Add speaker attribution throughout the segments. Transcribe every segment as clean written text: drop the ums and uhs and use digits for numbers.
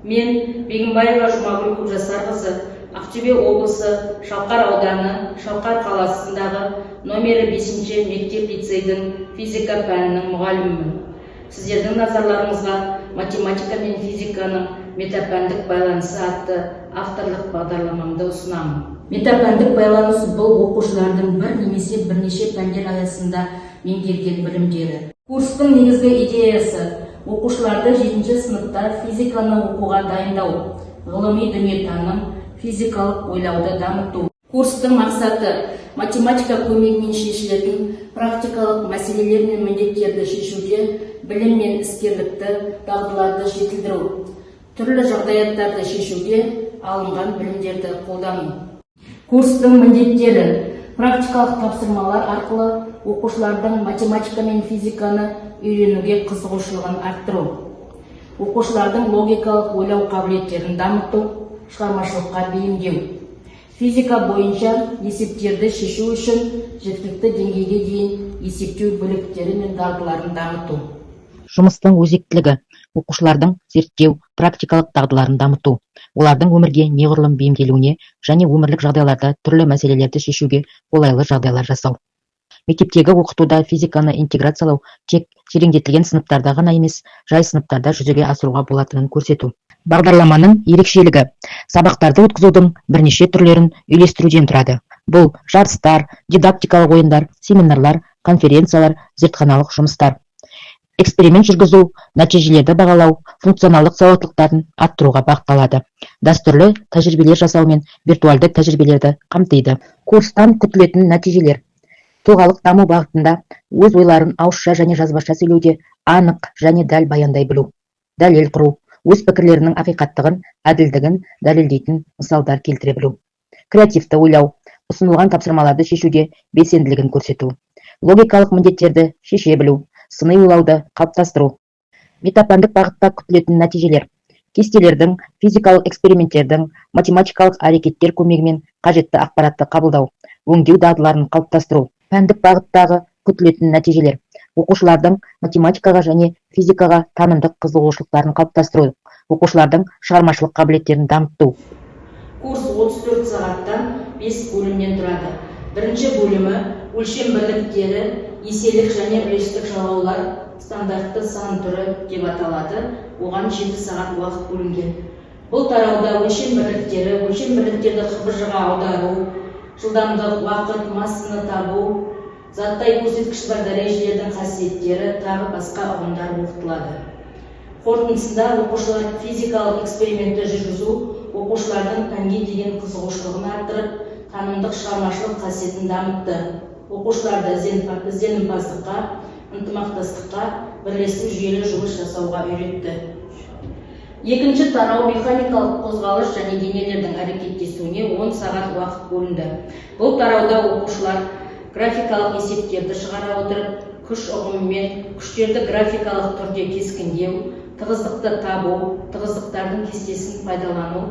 Speaker 1: Мен Бегімбаева Жұмагүл Көпжасарқызы, Ақтөбе облысы Шалқар ауданы Шалқар қаласындағы номері 5-ші мектеп-лицейдің физика пәнінің мұғалімімін. Сіздердің назарларыңызға математика мен физиканың метапәндік байланысы атты авторлық бағдарламамды ұсынамын. Метапәндік байланыс бұл оқушылардың бір немесе бірнеше пәндер аясында меңгерген білімдері. Курстың негізгі идеясы оқушыларды 7-ші сыныпта физиканы оқуға дайындау, ғылыми дүниетаным, физикалық ойлауды дамыту. Курстың мақсаты математика көмегімен шешілетін практикалық мәселелер мен міндеттерді шешуде білім мен іскерлікті, дағдыларды жетілдіру, түрлі жағдаяттарды шешуде алынған білімдерді қолдану. Курстың міндеттері: практикалық тапсырмалар арқылы оқушылардың математика мен физиканы үйренуге қызығушылығын арттыру, оқушылардың логикалық ойлау қабілеттерін дамыту, шығармашылыққа бейімдеу, физика бойынша есептерді шешу үшін жеткілікті деңгейге дейін есептеу біліктері мен дағдыларын дамыту.
Speaker 2: Жұмыстың өзектілігі: оқушылардың зерттеу, практикалық дағдыларын дамыту, олардың өмірге неғұрлым бейімделуіне және өмірлік жағдайларда түрлі мәселелерді шешуге қолайлы жағдайлар жасау. Мектептегі оқытуда физиканы интеграциялау тек тереңдетілген сыныптарда ғана емес, жай сыныптарда жүзеге асыруға болатынын көрсету. Бағдарламаның ерекшелігі: сабақтарды өткізудің бірнеше түрлерін үйлестіруден тұрады. Бұл жарыстар, дидактикалық ойындар, семинарлар, конференциялар, зертханалық жұмыстар. Эксперимент жүргізу, нәтижелерді бағалау, функционалдық сауаттылықтарын арттыруға бағытталады. Дәстүрлі тәжірибелер жасау мен виртуалды тәжірибелерді қамтиды. Курстан күтілетін нәтижелер: тұлғалық даму бағытында өз ойларын ауызша және жазбаша сөйлеуде анық және дәл баяндай білу, дәлел құру, өз пікірлерінің ақиқаттығын, әділдігін дәлелдейтін мысалдар келтіре білу. Креативті ойлау, ұсынылған тапсырмаларды шешуде белсенділігін көрсету, логикалық міндеттерді шеше білу, сыни ойлауды қалыптастыру. Метапәндік бағытта күтілетін нәтижелер: кестелердің, физикалық эксперименттердің, математикалық әрекеттер көмегімен қажетті ақпаратты қабылдау, өңдеу дағдыларын қалыптастыру. Пәндік бағыттағы күтілетін нәтижелер: оқушылардың математикаға және физикаға танымдық қызығушылықтарын қалыптастыру, оқушылардың шығармашылық қабілеттерін дамыту.
Speaker 1: Курс 34 сағаттан 5 бөлімнен тұрады. Бірінші бөлімі өлшем бірліктері, еселік және үлестік жалғаулар, стандартты сан түрі деп аталады. Оған 7 сағат уақыт бөлінген. Бұл тарауда өлшем бірліктерді қыбыжыға аудару, жылдамдық, уақыт, массаны табу, заттай көрсеткіш бар дәрежелердің қасиеттері, тағы басқа ұғымдар оқытылады. Қорытындысында оқушылар физикалық экспериментті жүргізу, оқушылардың пәнге деген қызығушылығын арттырып, танымдық шығармашылық қасиетін дамытты. Оқушыларды ізденімпаздыққа, ынтымақтастыққа, бірлесіп жүйелі жұмыс жасауға үйретті. Екінші тарау механикалық қозғалыс және денелердің әрекеттесуіне 10 сағат уақыт бөлінді. Бұл тарауда оқушылар графикалық есептерді шығара отырып, күш ұғымымен күштерді графикалық түрде кескіндеу, тығыздықты табу, тығыздықтардың кестесін пайдалану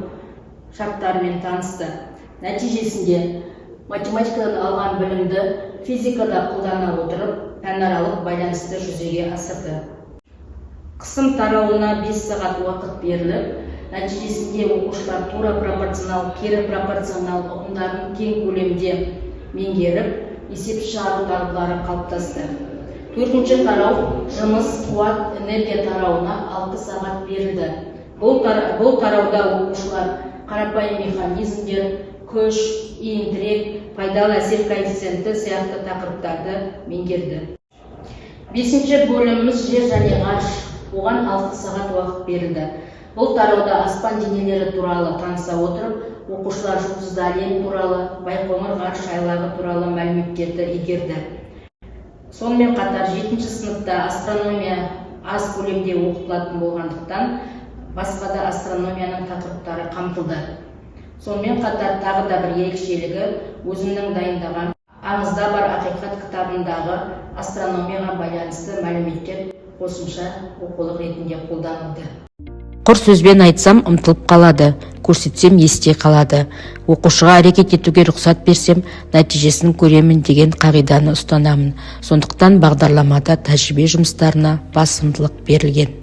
Speaker 1: шарттарымен танысты. Нәтижесінде математикадан алған білімді физикада қолдана отырып, пәнаралық байланысты жүзеге асырды. Қысым тарауына 5 сағат уақыт беріліп, нәтижесінде оқушылар тура пропорционал, кері пропорционал ұғымдарын кең көлемде меңгеріп, есеп шығару дағдылары қалыптасты. Төртінші тарау жұмыс, қуат, энергия тарауына 6 сағат берілді. Бұл тарауда оқушылар қарапайым механизмдер, күш, иінтірек, пайдалы әсер коэффициенті сияқты тақырыптарды меңгерді. Бесінші бөліміміз жер және ғарыш. Оған 6 сағат уақыт берілді. Бұл тарауда аспан денелері туралы таныса отырып, оқушылар жұлдызды әлем туралы, Байқоңыр ғарыш айлағы туралы мәліметтерді игерді. Сонымен қатар 7-ші сыныпта астрономия аз көлемде оқытылатын болғандықтан, басқа да астрономияның тақырыптары қамтылды. Сонымен қатар тағы да бір ерекшелігі өзімнің дайындаған «Аңызда бар ақиқат» кітабындағы астрономияға байланысты мәліметтер қосымша оқулық ретінде қолданылды.
Speaker 2: Құр сөзбен айтсам ұмтылып қалады, көрсетсем есте қалады. Оқушыға әрекет етуге рұқсат берсем, нәтижесін көремін деген қағиданы ұстанамын. Сондықтан бағдарламада тәжірибе жұмыстарына басымдылық берілген.